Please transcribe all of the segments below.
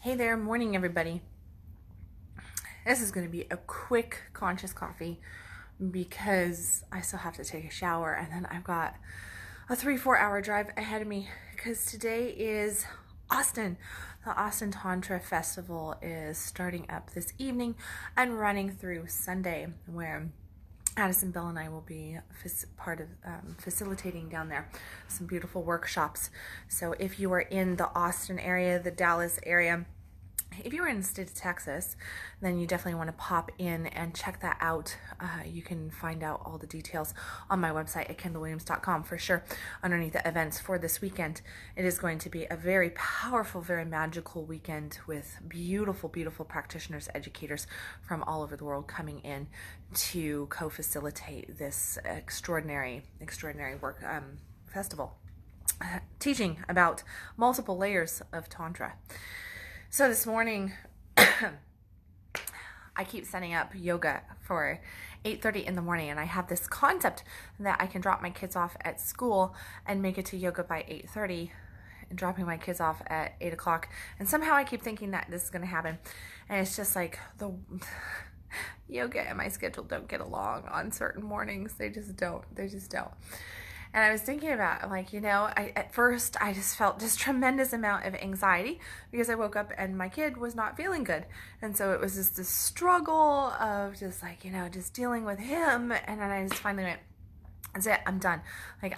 Hey there, morning everybody. This is going to be a quick conscious coffee because I still have to take a shower and then I've got a 3-4 hour drive ahead of me because today is Austin. The Austin Tantra Festival is starting up this evening and running through Sunday, where Addison, Bill, and I will be part of facilitating down there some beautiful workshops. So if you are in the Austin area, the Dallas area, if you're in the state of Texas, then you definitely want to pop in and check that out. You can find out all the details on my website at kendalwilliams.com for sure, underneath the events for this weekend. It is going to be a very powerful, very magical weekend with beautiful, beautiful practitioners, educators from all over the world coming in to co-facilitate this extraordinary work festival, teaching about multiple layers of Tantra. So this morning, I keep setting up yoga for 8:30 in the morning, and I have this concept that I can drop my kids off at school and make it to yoga by 8:30, and dropping my kids off at 8 o'clock. And somehow I keep thinking that this is going to happen, and it's just like the yoga and my schedule don't get along on certain mornings. They just don't. And I was thinking about, at first I just felt this tremendous amount of anxiety because I woke up and my kid was not feeling good. And so it was just this struggle of just dealing with him. And then I just finally went, that's it, I'm done.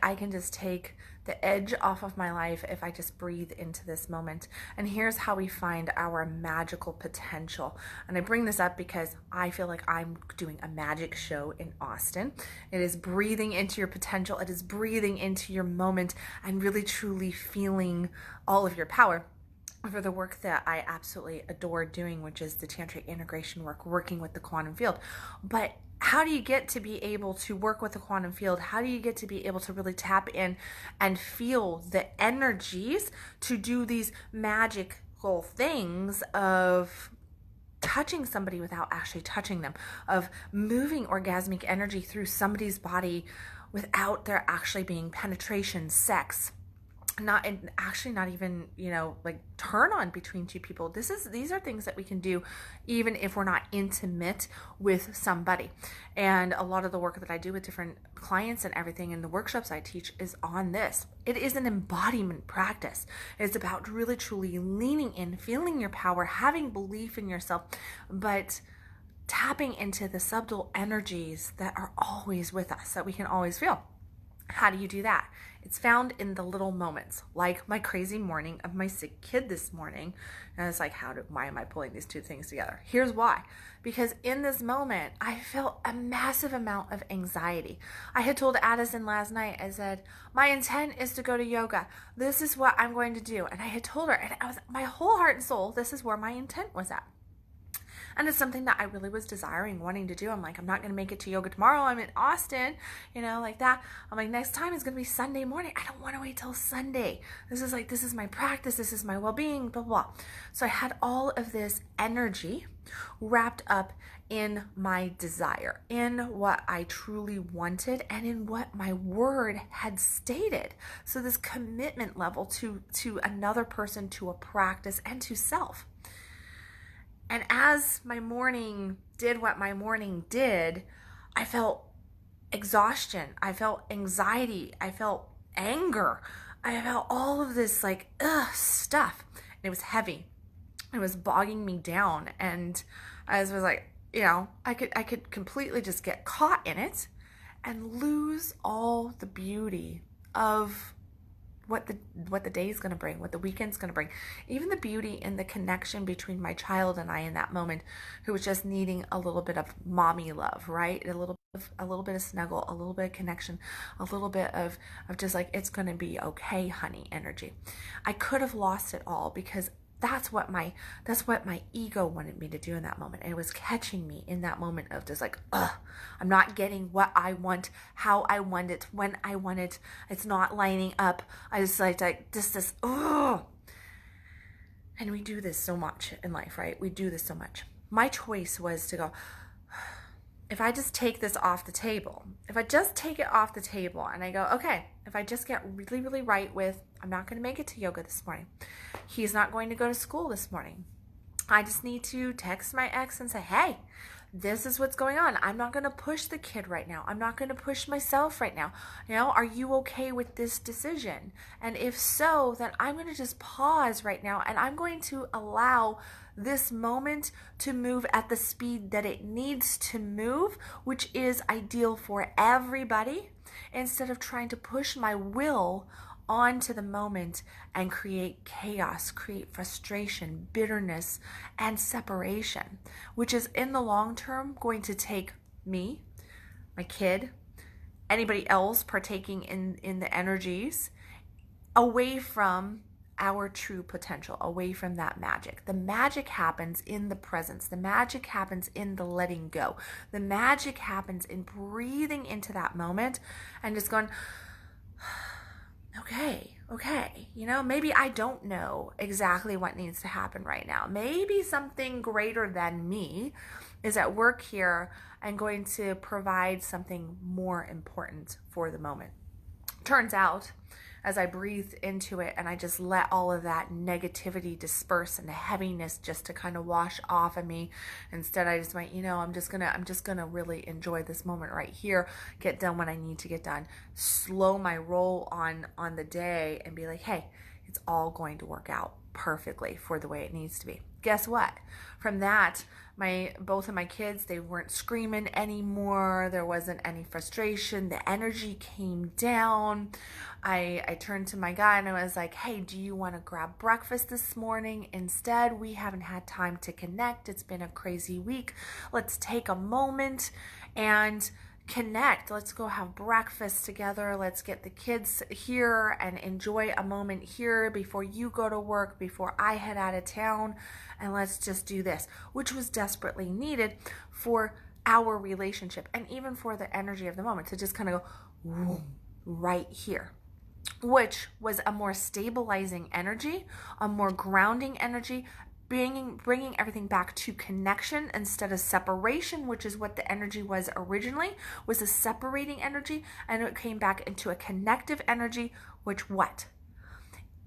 I can just take the edge off of my life if I just breathe into this moment. And here's how we find our magical potential. And I bring this up because I feel like I'm doing a magic show in Austin. It is breathing into your potential. It is breathing into your moment and really truly feeling all of your power for the work that I absolutely adore doing, which is the Tantric integration work, working with the quantum field. But how do you get to be able to work with the quantum field? How do you get to be able to really tap in and feel the energies to do these magical things of touching somebody without actually touching them, of moving orgasmic energy through somebody's body without there actually being penetration, sex, not even turn on between two people. These are things that we can do even if we're not intimate with somebody. And a lot of the work that I do with different clients and everything in the workshops I teach is on this. It is an embodiment practice. It's about really truly leaning in, feeling your power, having belief in yourself, but tapping into the subtle energies that are always with us, that we can always feel. How do you do that? It's found in the little moments, like my crazy morning of my sick kid this morning. And it's like, why am I pulling these two things together? Here's why. Because in this moment, I felt a massive amount of anxiety. I had told Addison last night, I said, my intent is to go to yoga. This is what I'm going to do. And I had told her, and I was, my whole heart and soul, this is where my intent was at. And it's something that I really was desiring, wanting to do. I'm like, I'm not going to make it to yoga tomorrow. I'm in Austin, like that. I'm like, next time is going to be Sunday morning. I don't want to wait till Sunday. This is my practice. This is my well-being, blah, blah, blah. So I had all of this energy wrapped up in my desire, in what I truly wanted, and in what my word had stated. So this commitment level to another person, to a practice, and to self. And as my morning did what my morning did, I felt exhaustion. I felt anxiety. I felt anger. I felt all of this stuff. And it was heavy. It was bogging me down. And I was like, I could completely just get caught in it and lose all the beauty of what the day's going to bring, what the weekend's going to bring, even the beauty in the connection between my child and I in that moment, who was just needing a little bit of mommy love, right? A little bit of snuggle, a little bit of connection, a little bit of just it's going to be okay, honey energy. I could have lost it all because that's what my ego wanted me to do in that moment. And it was catching me in that moment of just I'm not getting what I want, how I want it, when I want it. It's not lining up. I just And we do this so much in life, right? We do this so much. My choice was to go, if I just take this off the table, if I just take it off the table and I go, okay, if I just get really, really right with, I'm not going to make it to yoga this morning. He's not going to go to school this morning. I just need to text my ex and say, hey, this is what's going on. I'm not going to push the kid right now. I'm not going to push myself right now. Are you okay with this decision? And if so, then I'm going to just pause right now, and I'm going to allow this moment to move at the speed that it needs to move, which is ideal for everybody, instead of trying to push my will onto the moment and create chaos, create frustration, bitterness, and separation, which is in the long term going to take me, my kid, anybody else partaking in the energies away from our true potential, away from that magic. The magic happens in the presence. The magic happens in the letting go. The magic happens in breathing into that moment and just going, okay, maybe I don't know exactly what needs to happen right now. Maybe something greater than me is at work here and going to provide something more important for the moment. Turns out, as I breathed into it and I just let all of that negativity disperse and the heaviness just to kind of wash off of me, instead I just went, I'm just gonna really enjoy this moment right here, get done what I need to get done, slow my roll on the day, and be like, hey, it's all going to work out perfectly for the way it needs to be. Guess what? From that, both of my kids, they weren't screaming anymore. There wasn't any frustration. The energy came down. I turned to my guy and I was like, hey, do you want to grab breakfast this morning? Instead, we haven't had time to connect. It's been a crazy week. Let's take a moment and connect. Let's go have breakfast together. Let's get the kids here and enjoy a moment here before you go to work, before I head out of town, and let's just do this, which was desperately needed for our relationship and even for the energy of the moment to just kind of go right here, which was a more stabilizing energy, a more grounding energy, bringing everything back to connection instead of separation, which is what the energy was originally, was a separating energy, and it came back into a connective energy, which what?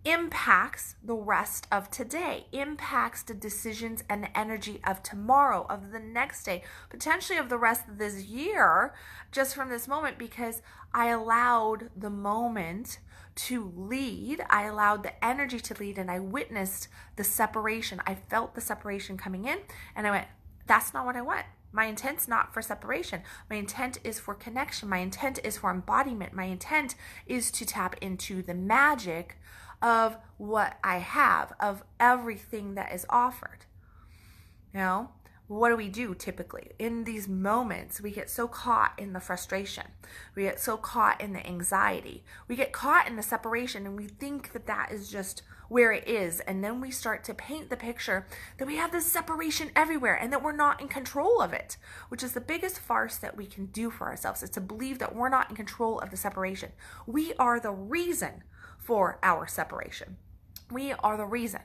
Impacts the rest of today, impacts the decisions and the energy of tomorrow, of the next day, potentially of the rest of this year, just from this moment, because I allowed the moment to lead. I allowed the energy to lead, and I witnessed the separation. I felt the separation coming in, and I went, that's not what I want. My intent's not for separation. My intent is for connection. My intent is for embodiment. My intent is to tap into the magic of what I have, of everything that is offered. What do we do typically? In these moments, we get so caught in the frustration. We get so caught in the anxiety. We get caught in the separation, and we think that that is just where it is. And then we start to paint the picture that we have this separation everywhere and that we're not in control of it, which is the biggest farce that we can do for ourselves, is to believe that we're not in control of the separation. We are the reason for our separation. We are the reason.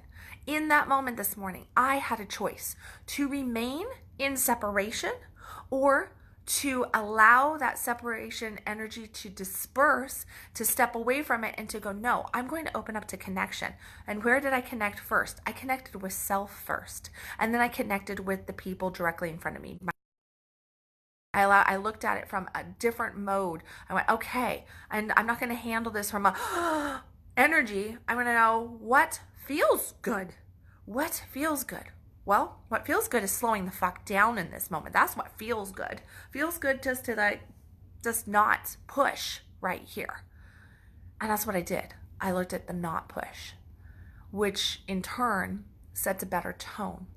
In that moment this morning, I had a choice to remain in separation or to allow that separation energy to disperse, to step away from it and to go, no, I'm going to open up to connection. And where did I connect first? I connected with self first. And then I connected with the people directly in front of me. I looked at it from a different mode. I went, okay, and I'm not going to handle this from a energy. I'm going to know what feels good. What feels good? Well, what feels good is slowing the fuck down in this moment. That's what feels good. Feels good just to just not push right here. And that's what I did. I looked at the not push, which in turn sets a better tone,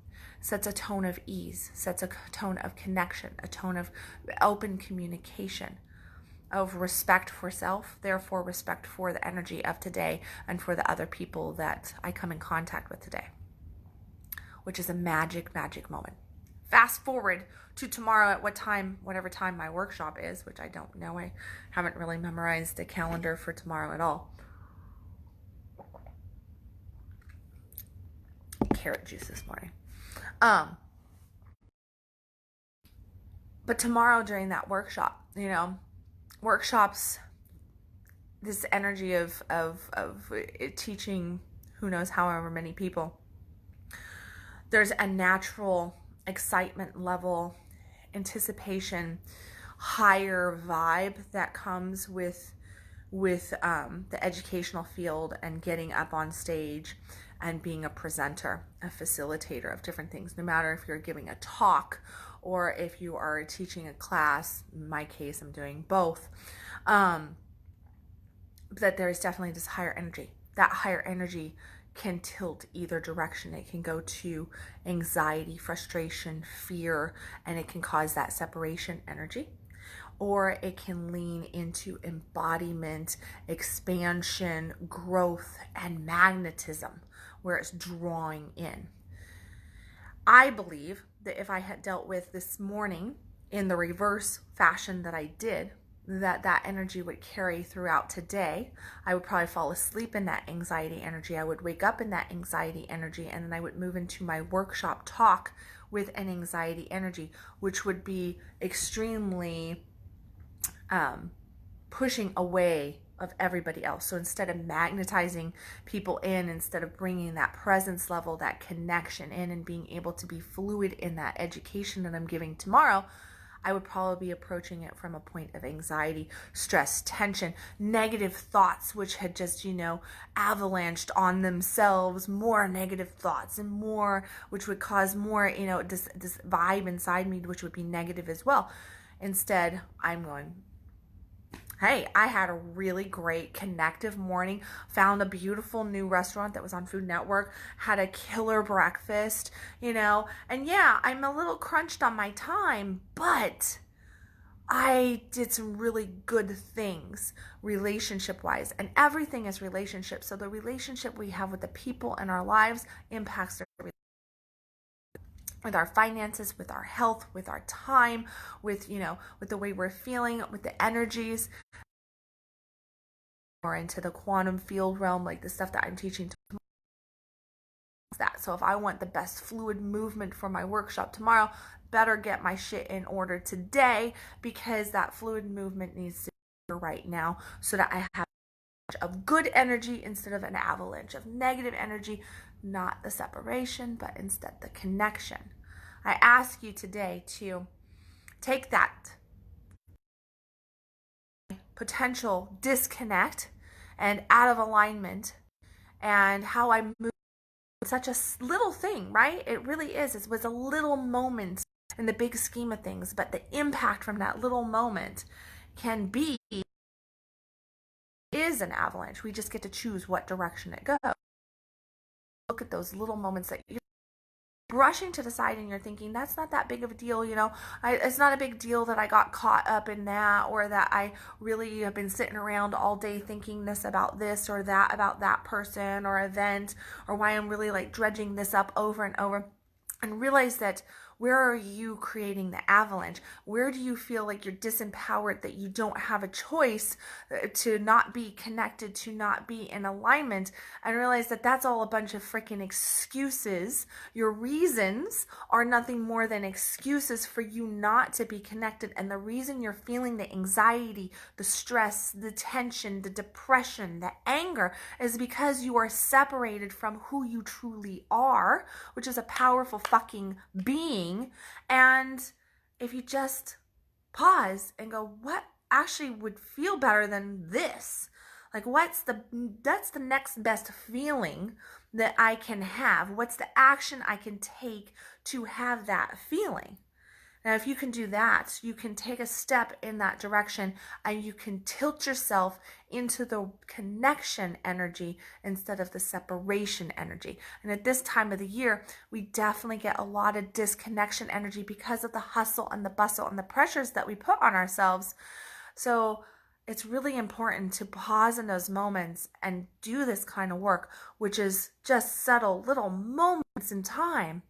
sets a tone of ease, sets a tone of connection, a tone of open communication, of respect for self, therefore respect for the energy of today and for the other people that I come in contact with today, which is a magic, magic moment. Fast forward to tomorrow at whatever time my workshop is, which I don't know. I haven't really memorized the calendar for tomorrow at all. Carrot juice this morning. But tomorrow during that workshop, workshops, this energy of teaching who knows however many people, there's a natural excitement level, anticipation, higher vibe that comes with the educational field and getting up on stage and being a presenter, a facilitator of different things, no matter if you're giving a talk or if you are teaching a class. In my case, I'm doing both. That there's definitely this higher energy. That higher energy can tilt either direction. It can go to anxiety, frustration, fear, and it can cause that separation energy. Or it can lean into embodiment, expansion, growth, and magnetism, where it's drawing in. I believe that if I had dealt with this morning in the reverse fashion that I did, that energy would carry throughout today. I would probably fall asleep in that anxiety energy. I would wake up in that anxiety energy, and then I would move into my workshop talk with an anxiety energy, which would be extremely pushing away of everybody else. So instead of magnetizing people in, instead of bringing that presence level, that connection in, and being able to be fluid in that education that I'm giving tomorrow, I would probably be approaching it from a point of anxiety, stress, tension, negative thoughts, which had just, avalanched on themselves, more negative thoughts and more, which would cause more, this vibe inside me, which would be negative as well. Instead, I'm going, hey, I had a really great connective morning, found a beautiful new restaurant that was on Food Network, had a killer breakfast, and yeah, I'm a little crunched on my time, but I did some really good things relationship-wise, and everything is relationship. So the relationship we have with the people in our lives impacts their with our finances, with our health, with our time, with the way we're feeling, with the energies, or into the quantum field realm, like the stuff that I'm teaching tomorrow. That. So if I want the best fluid movement for my workshop tomorrow, better get my shit in order today, because that fluid movement needs to be right now, so that I have of good energy instead of an avalanche of negative energy, not the separation, but instead the connection. I ask you today to take that potential disconnect and out of alignment, and how I move such a little thing, right? It really is. It was a little moment in the big scheme of things, but the impact from that little moment is an avalanche. We just get to choose what direction it goes. Look at those little moments that you're brushing to the side and you're thinking, that's not that big of a deal, it's not a big deal that I got caught up in that, or that I really have been sitting around all day thinking this about this or that about that person or event, or why I'm really dredging this up over and over. And realize that, where are you creating the avalanche? Where do you feel like you're disempowered, that you don't have a choice to not be connected, to not be in alignment? And realize that that's all a bunch of freaking excuses. Your reasons are nothing more than excuses for you not to be connected. And the reason you're feeling the anxiety, the stress, the tension, the depression, the anger is because you are separated from who you truly are, which is a powerful fucking being. And if you just pause and go, what actually would feel better than this? That's the next best feeling that I can have. What's the action I can take to have that feeling? Now, if you can do that, you can take a step in that direction, and you can tilt yourself into the connection energy instead of the separation energy. And at this time of the year, we definitely get a lot of disconnection energy because of the hustle and the bustle and the pressures that we put on ourselves. So it's really important to pause in those moments and do this kind of work, which is just subtle little moments in time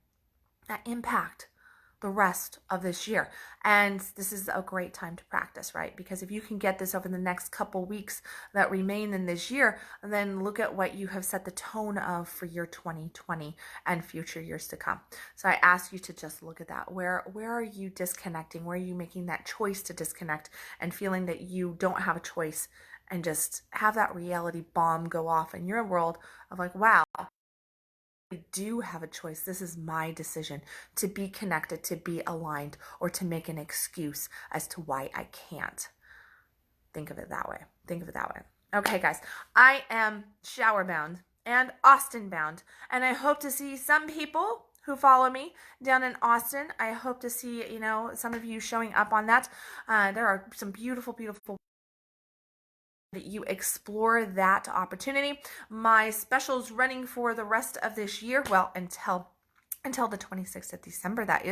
that impact the rest of this year. And this is a great time to practice, right? Because if you can get this over the next couple weeks that remain in this year, then look at what you have set the tone of for year 2020 and future years to come. So I ask you to just look at that. Where are you disconnecting? Where are you making that choice to disconnect and feeling that you don't have a choice, and just have that reality bomb go off in your world of wow, I do have a choice. This is my decision to be connected, to be aligned, or to make an excuse as to why I can't. Think of it that way. Think of it that way. Okay, guys, I am shower bound and Austin bound, and I hope to see some people who follow me down in Austin. I hope to see, some of you showing up on that. There are some beautiful, beautiful that you explore that opportunity. My specials running for the rest of this year, well, until the 26th of December, that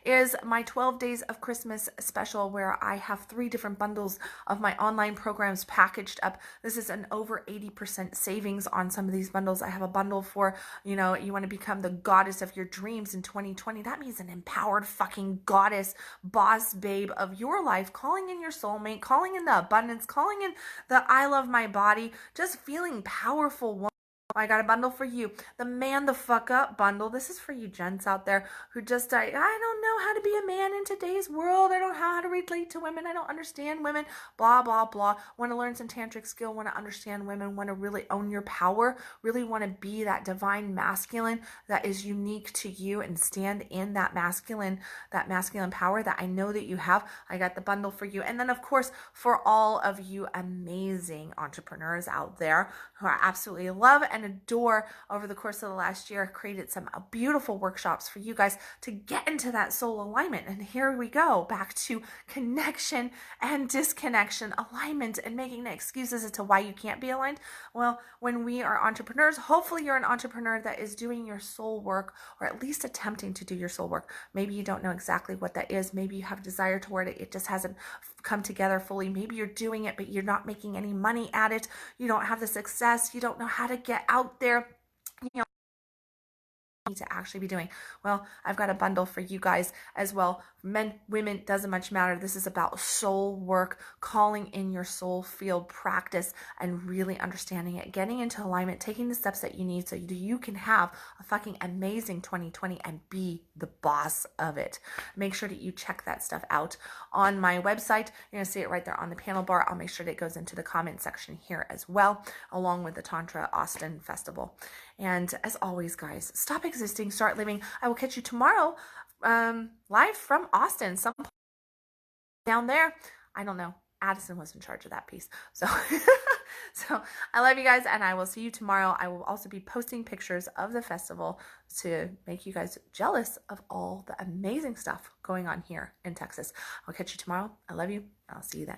is my 12 days of Christmas special, where I have 3 different bundles of my online programs packaged up. This is an over 80% savings on some of these bundles. I have a bundle for, you want to become the goddess of your dreams in 2020. That means an empowered fucking goddess, boss babe of your life, calling in your soulmate, calling in the abundance, calling in the I love my body, just feeling powerful. I got a bundle for you. The Man the Fuck Up bundle. This is for you gents out there who just, I don't know how to be a man in today's world. I don't know how to relate to women. I don't understand women. Blah, blah, blah. Want to learn some tantric skill. Want to understand women. Want to really own your power. Really want to be that divine masculine that is unique to you and stand in that masculine power that I know that you have. I got the bundle for you. And then, of course, for all of you amazing entrepreneurs out there who I absolutely love and adore, over the course of the last year, created some beautiful workshops for you guys to get into that soul alignment. And here we go, back to connection and disconnection, alignment, and making excuses as to why you can't be aligned. Well, when we are entrepreneurs, hopefully you're an entrepreneur that is doing your soul work, or at least attempting to do your soul work. Maybe you don't know exactly what that is. Maybe you have desire toward it. It just hasn't come together fully. Maybe you're doing it, but you're not making any money at it. You don't have the success. You don't know how to get out there. To actually be doing. Well, I've got a bundle for you guys as well. Men, women, doesn't much matter. This is about soul work, calling in your soul field practice, and really understanding it, getting into alignment, taking the steps that you need so you can have a fucking amazing 2020 and be the boss of it. Make sure that you check that stuff out on my website. You're going to see it right there on the panel bar. I'll make sure that it goes into the comment section here as well, along with the Tantra Austin Festival. And as always, guys, stop existing, start living. I will catch you tomorrow, live from Austin, some down there. I don't know. Addison was in charge of that piece. So, so I love you guys, and I will see you tomorrow. I will also be posting pictures of the festival to make you guys jealous of all the amazing stuff going on here in Texas. I'll catch you tomorrow. I love you. I'll see you then.